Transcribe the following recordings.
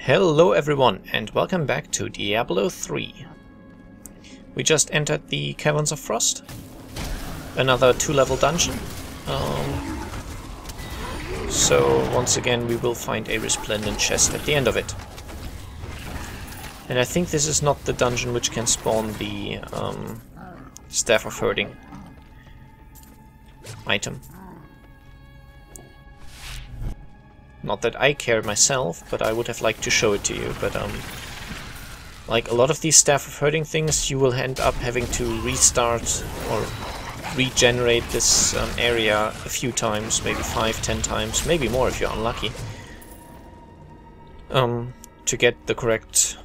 Hello everyone and welcome back to Diablo 3. We just entered the Caverns of Frost. Another 2-level dungeon. So once again we will find a resplendent chest at the end of it. And I think this is not the dungeon which can spawn the Staff of Herding item. Not that I care myself, but I would have liked to show it to you. But like a lot of these Staff of Herding things, you will end up having to restart or regenerate this area a few times, maybe 5-10 times, maybe more if you're unlucky, to get the correct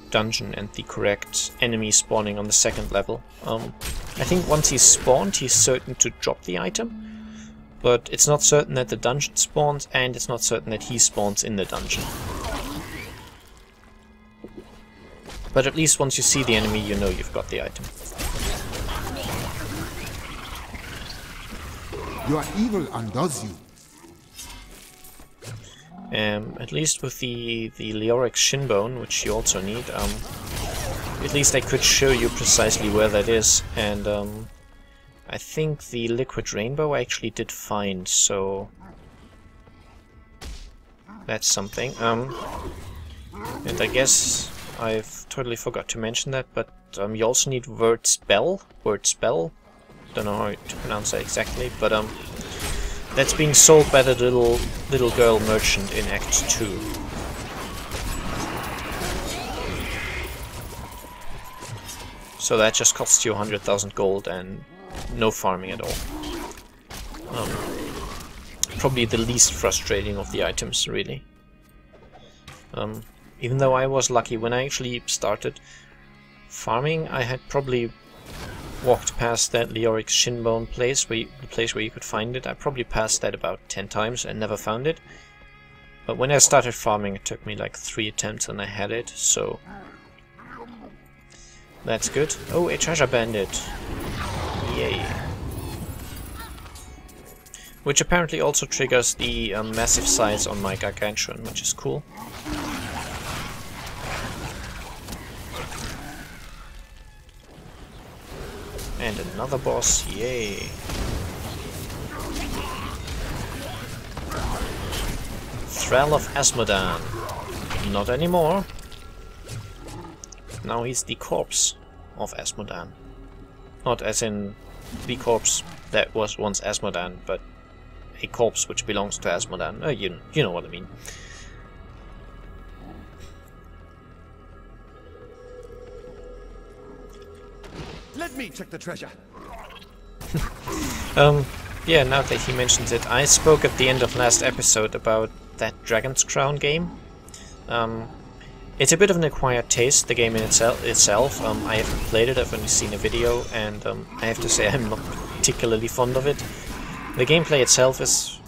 dungeon and the correct enemy spawning on the second level. I think once he's spawned, he's certain to drop the item. But it's not certain that the dungeon spawns, and it's not certain that he spawns in the dungeon. But at least once you see the enemy, you know you've got the item. Your evil undoes you. At least with the Leoric Shinbone, which you also need, at least I could show you precisely where that is, and I think the Liquid Rainbow I actually did find, so that's something. And I guess I've totally forgot to mention that, but you also need Word Spell. Don't know how to pronounce that exactly, but that's being sold by the little girl merchant in Act 2. So that just costs you 100,000 gold and no farming at all. Probably the least frustrating of the items, really. Even though I was lucky, when I actually started farming, I had probably walked past that Leoric Shinbone place, the place where you could find it. I probably passed that about 10 times and never found it. But when I started farming, it took me like 3 attempts and I had it, so that's good. Oh, a treasure bandit! Yay. Which apparently also triggers the massive size on my Gargantuan, which is cool. And another boss, yay! Thrall of Asmodan. Not anymore. Now he's the corpse of Asmodan. Not as in the corpse that was once Asmodan, but a corpse which belongs to Asmodan. You know what I mean. Let me check the treasure. Yeah, now that he mentions it, I spoke at the end of last episode about that Dragon's Crown game. It's a bit of an acquired taste, the game in itself. I haven't played it, I've only seen a video, and I have to say I'm not particularly fond of it. The gameplay itself is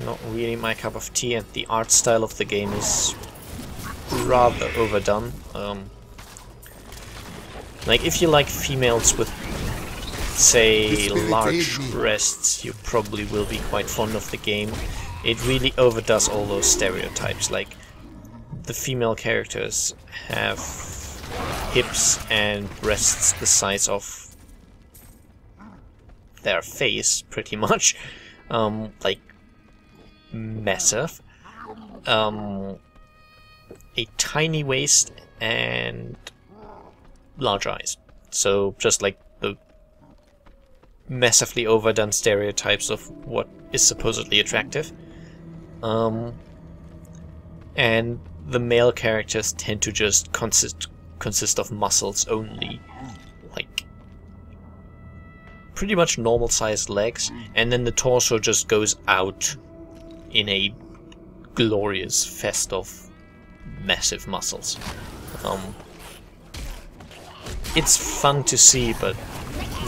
not really my cup of tea, and the art style of the game is rather overdone. Like, if you like females with, say, large breasts, you probably will be quite fond of the game. It really overdoes all those stereotypes, like the female characters have hips and breasts the size of their face, pretty much. Like, massive. A tiny waist and large eyes. So, just like the massively overdone stereotypes of what is supposedly attractive. And the male characters tend to just consist of muscles only, like pretty much normal sized legs, and then the torso just goes out in a glorious fest of massive muscles. It's fun to see, but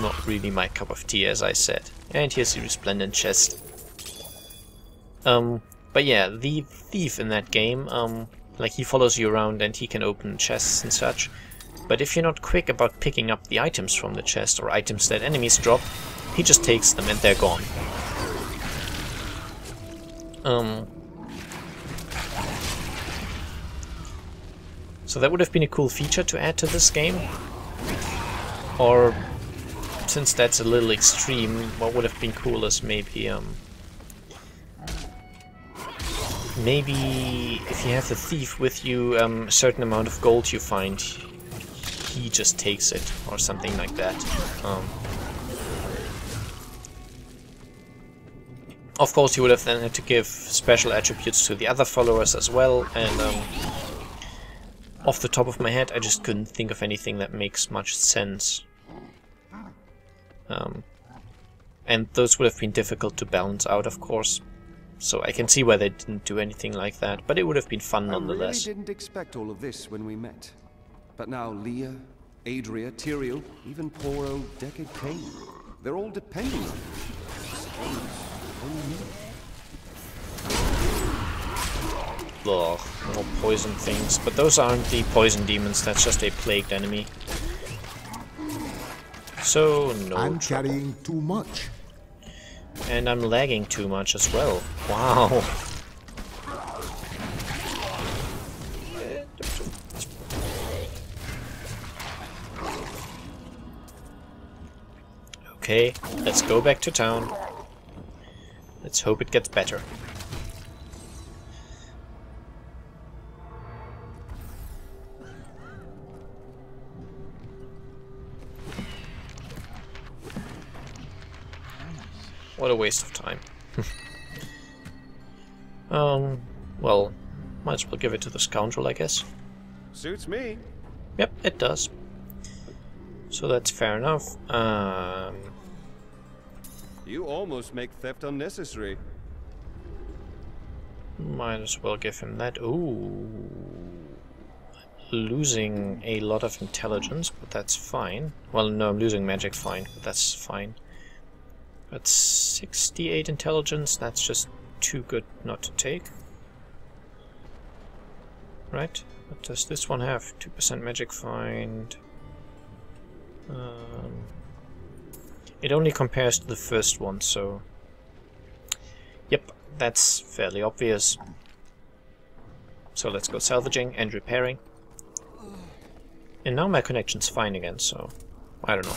not really my cup of tea, as I said. And here's the resplendent chest. But yeah, the thief in that game, like, he follows you around and he can open chests and such. But if you're not quick about picking up the items from the chest or items that enemies drop, he just takes them and they're gone. So that would have been a cool feature to add to this game. Or, since that's a little extreme, what would have been cool is maybe maybe if you have the thief with you, a certain amount of gold you find, he just takes it, or something like that. Of course, you would have then had to give special attributes to the other followers as well, and off the top of my head, I just couldn't think of anything that makes much sense. And those would have been difficult to balance out, of course. So I can see why they didn't do anything like that, but it would have been fun nonetheless. I really didn't expect all of this when we met. But now Leah, Adria, Tyrael, even poor old Deckard Cain, they're all depending on me. Ugh, more poison things. But those aren't the poison demons, that's just a plagued enemy. So, no I'm trouble. carrying too much. And I'm lagging too much as well. Wow. Okay, let's go back to town. Let's hope it gets better. What a waste of time. Well, might as well give it to the scoundrel, I guess. Suits me. Yep, it does. So that's fair enough. You almost make theft unnecessary. Might as well give him that. Ooh. Losing a lot of intelligence, but that's fine. Well, no, I'm losing magic, fine, but that's fine. That's 68 intelligence, that's just too good not to take. Right? What does this one have? 2% magic find. It only compares to the first one, so... Yep, that's fairly obvious. So let's go salvaging and repairing. And now my connection's fine again, so... I don't know.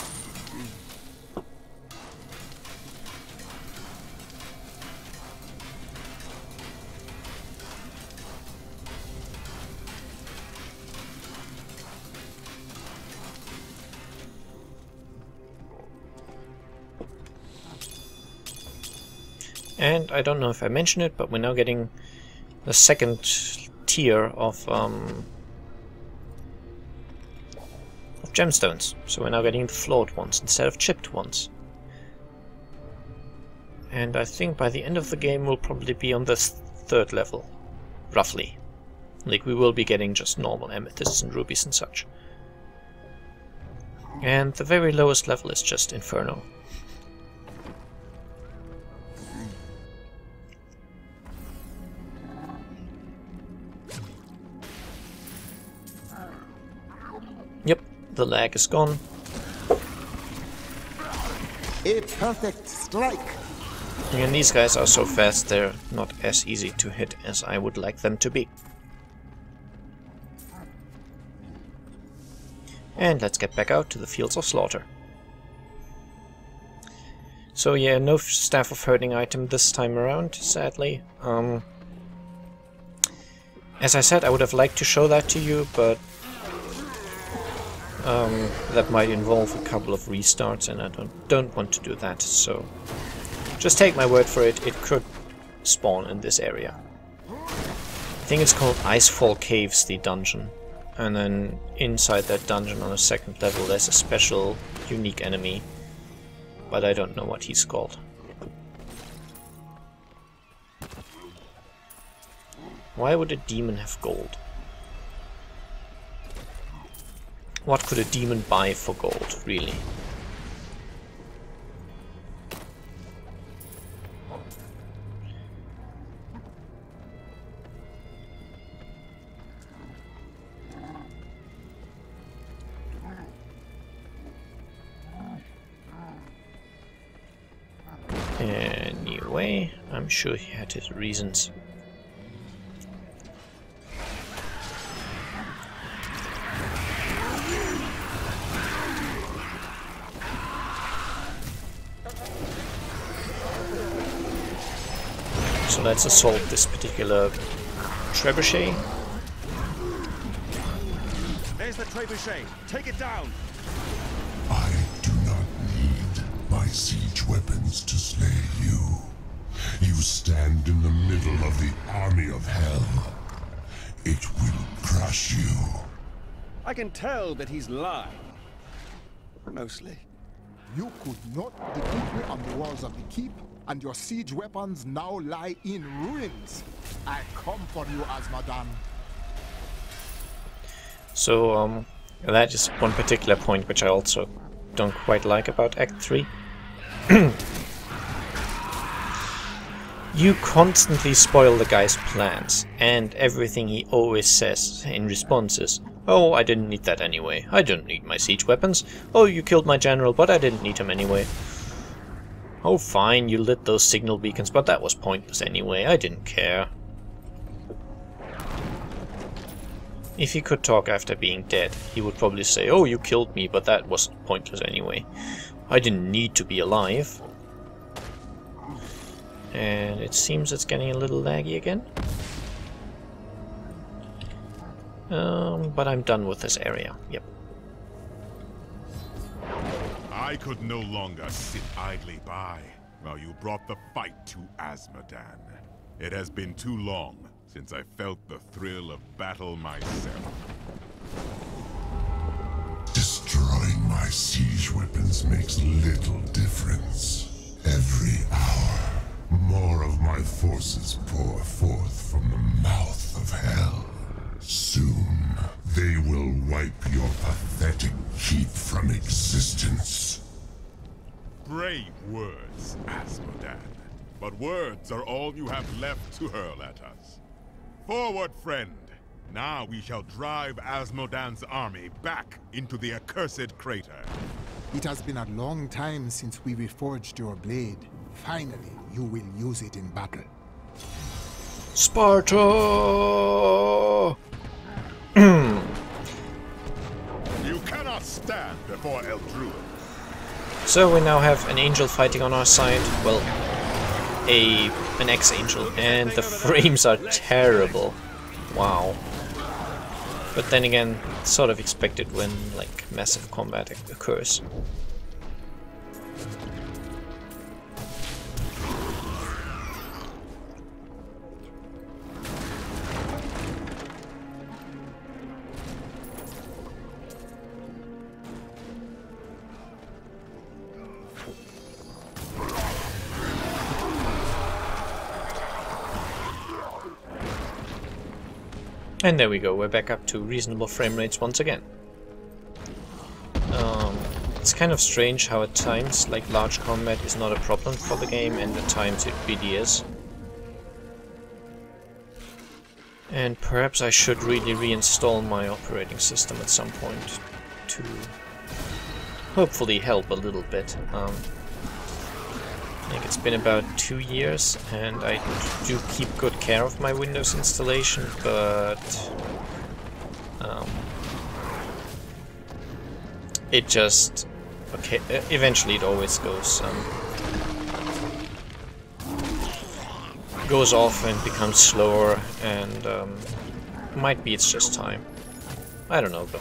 And I don't know if I mentioned it, but we're now getting the second tier of gemstones. So we're now getting the flawed ones instead of chipped ones. And I think by the end of the game we'll probably be on the third level, roughly. Like, we will be getting just normal amethysts and rubies and such. And the very lowest level is just Inferno. Yep, the lag is gone. A perfect strike. And these guys are so fast, they're not as easy to hit as I would like them to be. And let's get back out to the fields of slaughter. So yeah, no Staff of Herding item this time around, sadly. As I said, I would have liked to show that to you, but that might involve a couple of restarts, and I don't want to do that, so just take my word for it, it could spawn in this area. I think it's called Icefall Caves, the dungeon, and then inside that dungeon on a second level there's a special unique enemy, but I don't know what he's called. Why would a demon have gold? What could a demon buy for gold, really? Anyway, I'm sure he had his reasons. let's assault this particular trebuchet. There's the trebuchet. Take it down. I do not need my siege weapons to slay you. You stand in the middle of the army of hell. It will crush you. I can tell that he's lying. Mostly. You could not defeat me on the walls of the keep, and your siege weapons now lie in ruins. I come for you, Azmodan. So, that is one particular point which I also don't quite like about Act 3. You constantly spoil the guy's plans, and everything he always says in response is, "Oh, I didn't need that anyway. I didn't need my siege weapons. Oh, you killed my general, but I didn't need him anyway. Oh, fine, you lit those signal beacons, but that was pointless anyway. I didn't care." If he could talk after being dead, he would probably say, "Oh, you killed me, but that was pointless anyway. I didn't need to be alive." And it seems it's getting a little laggy again. But I'm done with this area. Yep. I could no longer sit idly by while you brought the fight to Azmodan. It has been too long since I felt the thrill of battle myself. Destroying my siege weapons makes little difference. Every hour, more of my forces pour forth from the mouth of hell. Soon, they will wipe your pathetic keep from existence. Brave words, Azmodan. But words are all you have left to hurl at us. Forward, friend! Now we shall drive Azmodan's army back into the accursed crater. It has been a long time since we reforged your blade. Finally, you will use it in battle. Sparta! You cannot stand before Eldruid. So we now have an angel fighting on our side. Well, an ex-angel, and the frames are terrible. Wow. But then again, sort of expected when like massive combat occurs. And there we go, we're back up to reasonable frame rates once again. It's kind of strange how at times, like, large combat is not a problem for the game, and at times it really is. And perhaps I should really reinstall my operating system at some point to hopefully help a little bit. I think it's been about 2 years, and I do keep good care of my Windows installation, but it just eventually it always goes off and becomes slower, and might be it's just time. I don't know though.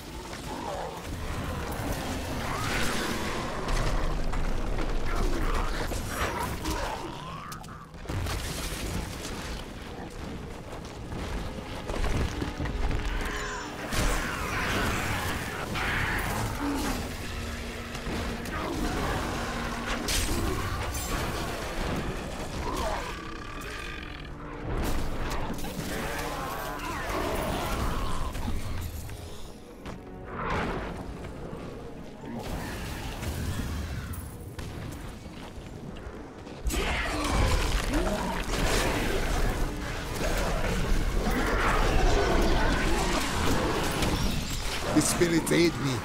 The spirits aid me.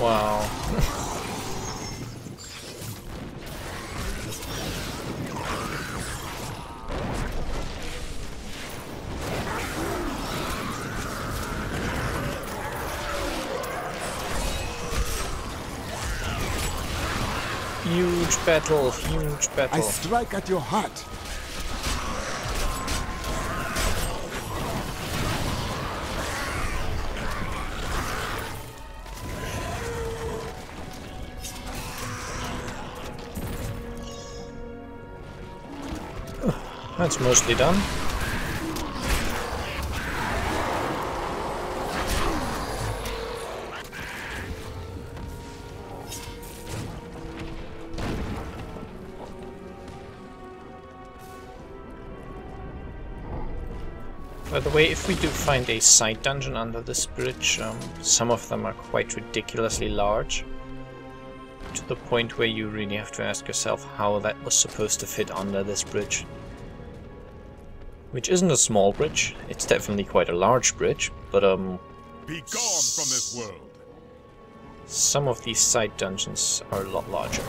Wow. You Huge battle, huge I battle. strike at your heart. That's mostly done. By the way, if we do find a side dungeon under this bridge, some of them are quite ridiculously large. To the point where you really have to ask yourself how that was supposed to fit under this bridge. Which isn't a small bridge, it's definitely quite a large bridge, but Be gone from this world! some of these side dungeons are a lot larger.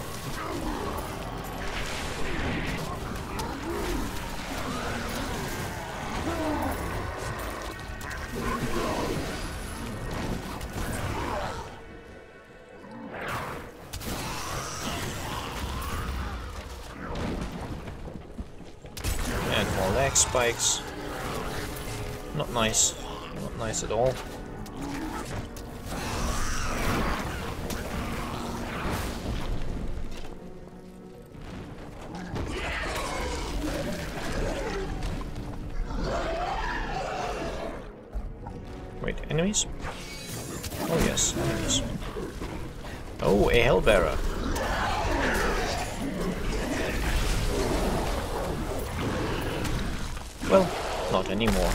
And more lag spikes. Not nice. Not nice at all. Wait, enemies? Oh yes, enemies. Oh, a hellbearer. Well, not anymore.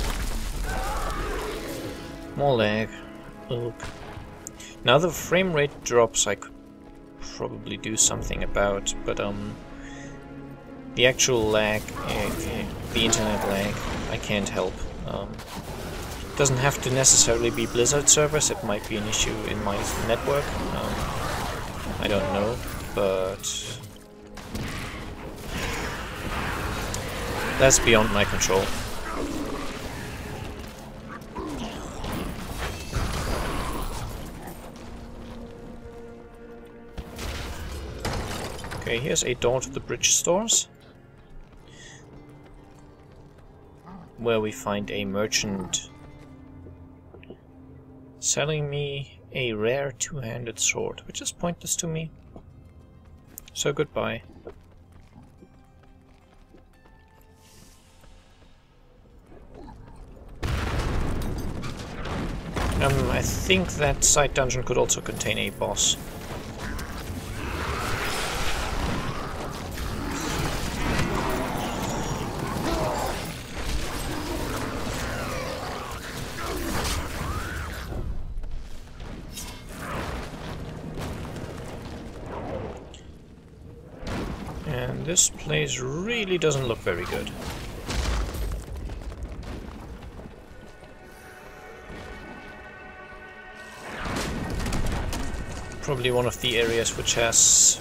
More lag. Ugh. Now the frame rate drops I could probably do something about, but the actual lag, the internet lag, I can't help. Doesn't have to necessarily be Blizzard servers, it might be an issue in my network. I don't know, but that's beyond my control. Okay, here's a door to the bridge stores, where we find a merchant selling me a rare two-handed sword, which is pointless to me. So goodbye. I think that side dungeon could also contain a boss. And this place really doesn't look very good. Probably one of the areas which has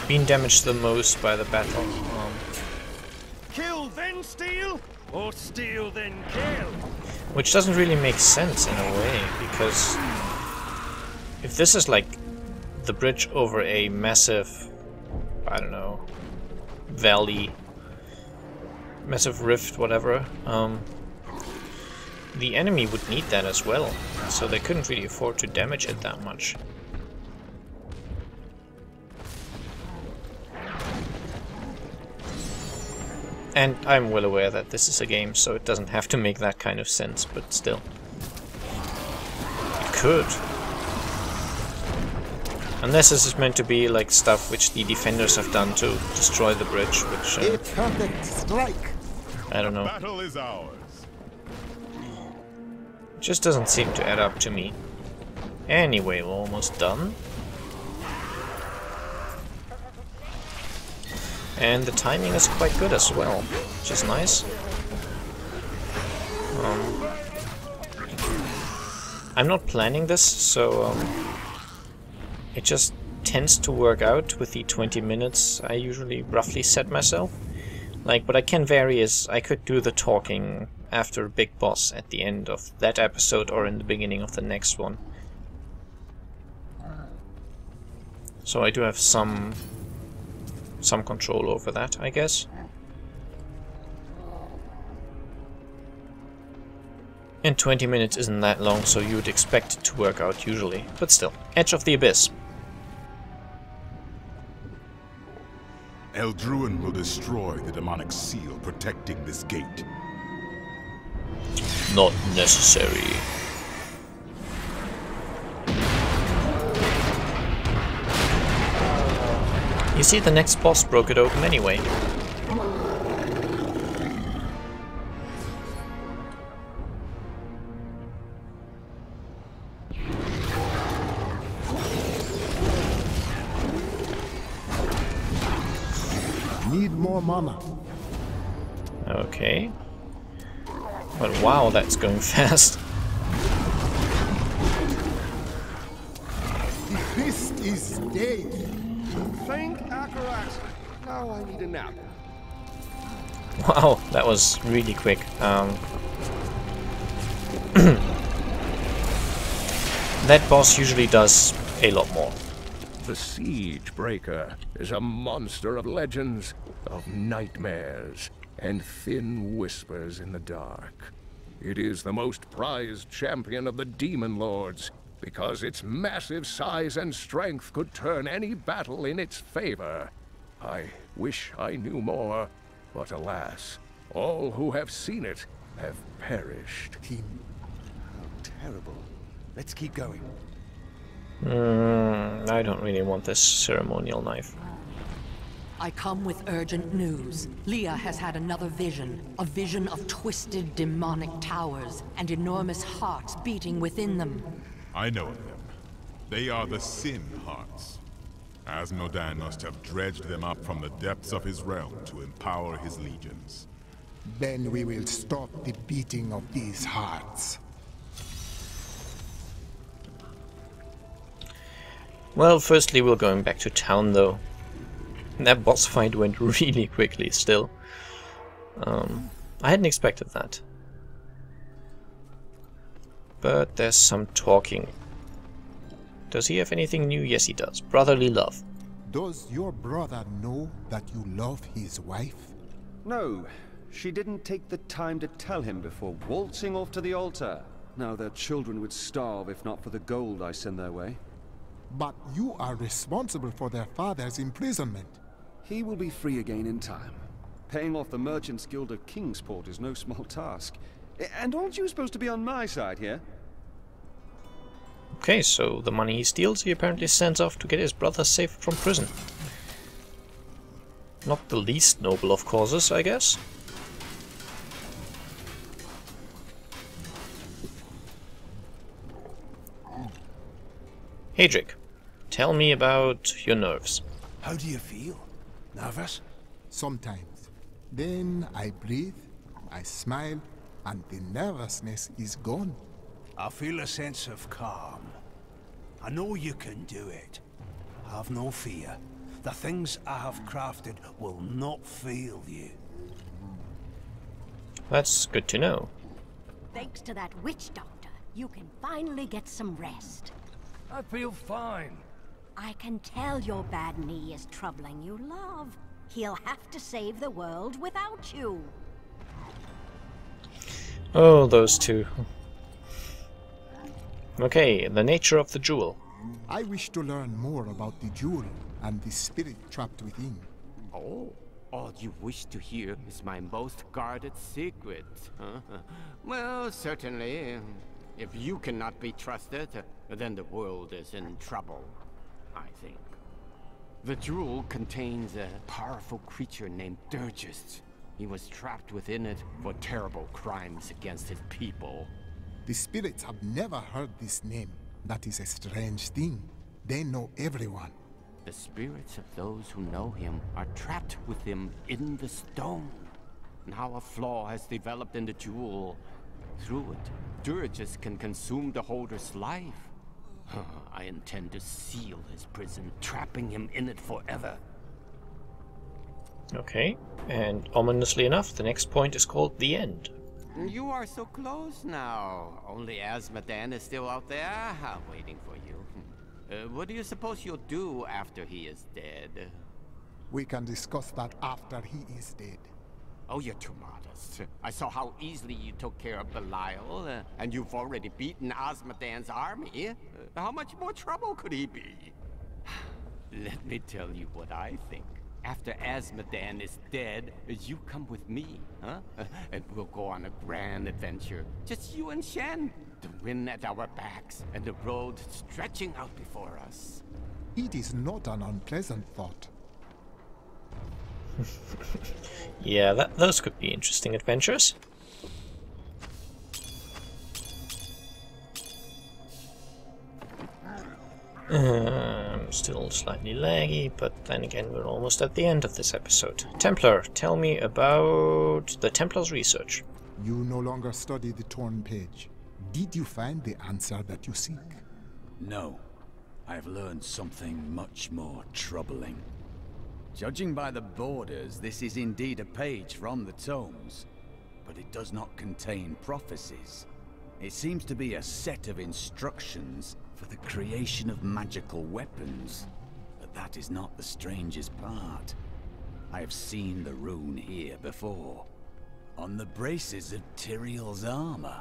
been damaged the most by the battle. Kill then steal, or steal then kill? Which doesn't really make sense in a way, because if this is like the bridge over a massive, I don't know, valley, massive rift, whatever, the enemy would need that as well, so they couldn't really afford to damage it that much. And I'm well aware that this is a game, so it doesn't have to make that kind of sense, but still. It could. Unless this is meant to be like stuff which the defenders have done to destroy the bridge, which A perfect strike. I don't know. Battle is ours. It just doesn't seem to add up to me. Anyway, we're almost done. And the timing is quite good as well, which is nice. I'm not planning this, so it just tends to work out with the 20 minutes I usually roughly set myself. Like, what I can vary is I could do the talking after a big boss at the end of that episode or in the beginning of the next one. So I do have some some control over that, I guess. And 20 minutes isn't that long, so you'd expect it to work out usually. But still, Edge of the Abyss. Eldruin will destroy the demonic seal protecting this gate. Not necessary. You see, the next boss broke it open anyway. Need more mana. Okay. But wow, that's going fast. The beast is dead. Thank Akarat. Now I need a nap. Wow, that was really quick. That boss usually does a lot more. The Siege Breaker is a monster of legends, of nightmares, and thin whispers in the dark. It is the most prized champion of the Demon Lords, because its massive size and strength could turn any battle in its favor. I wish I knew more, but alas, all who have seen it have perished. Team. How terrible. Let's keep going. I don't really want this ceremonial knife. I come with urgent news. Leah has had another vision. A vision of twisted demonic towers and enormous hearts beating within them. I know of them. They are the Sin Hearts. Asmodan must have dredged them up from the depths of his realm to empower his legions. Then we will stop the beating of these hearts. Well, firstly we're going back to town though. That boss fight went really quickly still. I hadn't expected that. But there's some talking. Does he have anything new? Yes, he does. Brotherly love. Does your brother know that you love his wife? No, she didn't take the time to tell him before waltzing off to the altar. Now their children would starve if not for the gold I send their way. But you are responsible for their father's imprisonment. He will be free again in time. Paying off the Merchants Guild of Kingsport is no small task. And aren't you supposed to be on my side here? Okay, so the money he steals he apparently sends off to get his brother safe from prison. Not the least noble of causes, I guess. Hedrick, tell me about your nerves. How do you feel? Nervous? Sometimes. Then I breathe, I smile, and the nervousness is gone. I feel a sense of calm. I know you can do it. Have no fear. The things I have crafted will not fail you. That's good to know. Thanks to that witch doctor, you can finally get some rest. I feel fine. I can tell your bad knee is troubling you, love. He'll have to save the world without you. Oh, those two. Okay, the nature of the jewel. I wish to learn more about the jewel and the spirit trapped within. Oh, all you wish to hear is my most guarded secret, huh? Well, certainly. If you cannot be trusted, then the world is in trouble, I think. The jewel contains a powerful creature named Dirges. He was trapped within it for terrible crimes against his people. The spirits have never heard this name. That is a strange thing. They know everyone. The spirits of those who know him are trapped with him in the stone. Now a flaw has developed in the jewel. Through it, Dirges can consume the holder's life. I intend to seal his prison, trapping him in it forever. Okay, and ominously enough, the next point is called The End. You are so close now. Only Asmodan is still out there, waiting for you. What do you suppose you'll do after he is dead? We can discuss that after he is dead. Oh, you're too modest. I saw how easily you took care of Belial, and you've already beaten Osmodan's army. How much more trouble could he be? Let me tell you what I think. After Osmodan is dead, you come with me, huh? And we'll go on a grand adventure. Just you and Shen. The wind at our backs, and the road stretching out before us. It is not an unpleasant thought. Yeah, those could be interesting adventures. Still slightly laggy, but then again we're almost at the end of this episode. Templar, tell me about the Templar's research. You no longer study the torn page. Did you find the answer that you seek? No. I've learned something much more troubling. Judging by the borders, this is indeed a page from the tomes, but it does not contain prophecies. It seems to be a set of instructions for the creation of magical weapons, but that is not the strangest part. I have seen the rune here before, on the braces of Tyrael's armor.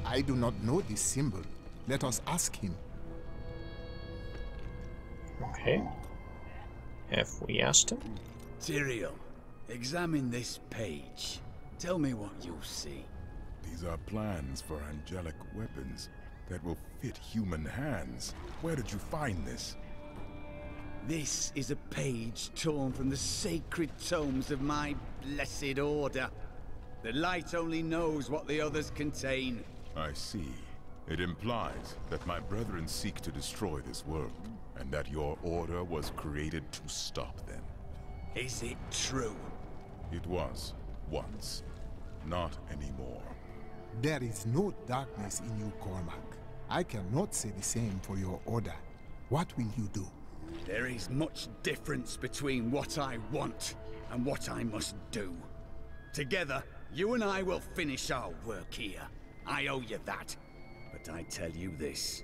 I do not know this symbol. Let us ask him. Okay. Have we asked him? Tyrael, examine this page. Tell me what you see. These are plans for angelic weapons that will fit human hands. Where did you find this? This is a page torn from the sacred tomes of my blessed order. The light only knows what the others contain. I see. It implies that my brethren seek to destroy this world, and that your order was created to stop them. Is it true? It was, once. Not anymore. There is no darkness in you, Cormac. I cannot say the same for your order. What will you do? There is much difference between what I want and what I must do. Together, you and I will finish our work here. I owe you that. But I tell you this.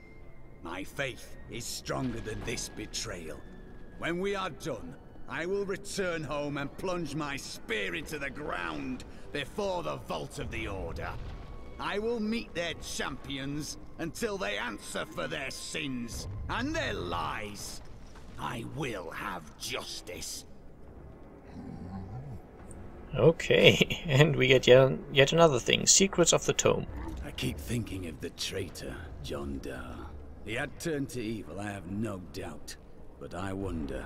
My faith is stronger than this betrayal. When we are done, I will return home and plunge my spear into the ground before the vault of the Order. I will meet their champions until they answer for their sins and their lies. I will have justice. Okay, and we get yet another thing, Secrets of the Tome. I keep thinking of the traitor, John Dar. He had turned to evil, I have no doubt. But I wonder,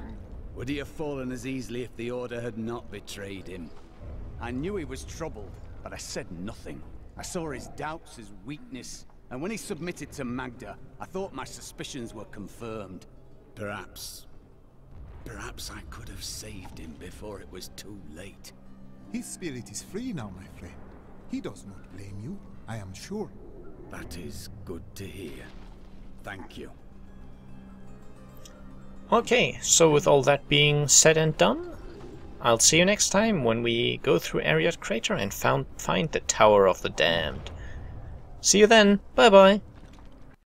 would he have fallen as easily if the Order had not betrayed him? I knew he was troubled, but I said nothing. I saw his doubts, his weakness, and when he submitted to Magda, I thought my suspicions were confirmed. Perhaps I could have saved him before it was too late. His spirit is free now, my friend. He does not blame you, I am sure. That is good to hear. Thank you. Okay, so with all that being said and done, I'll see you next time when we go through Ariat Crater and find the Tower of the Damned. See you then, bye bye!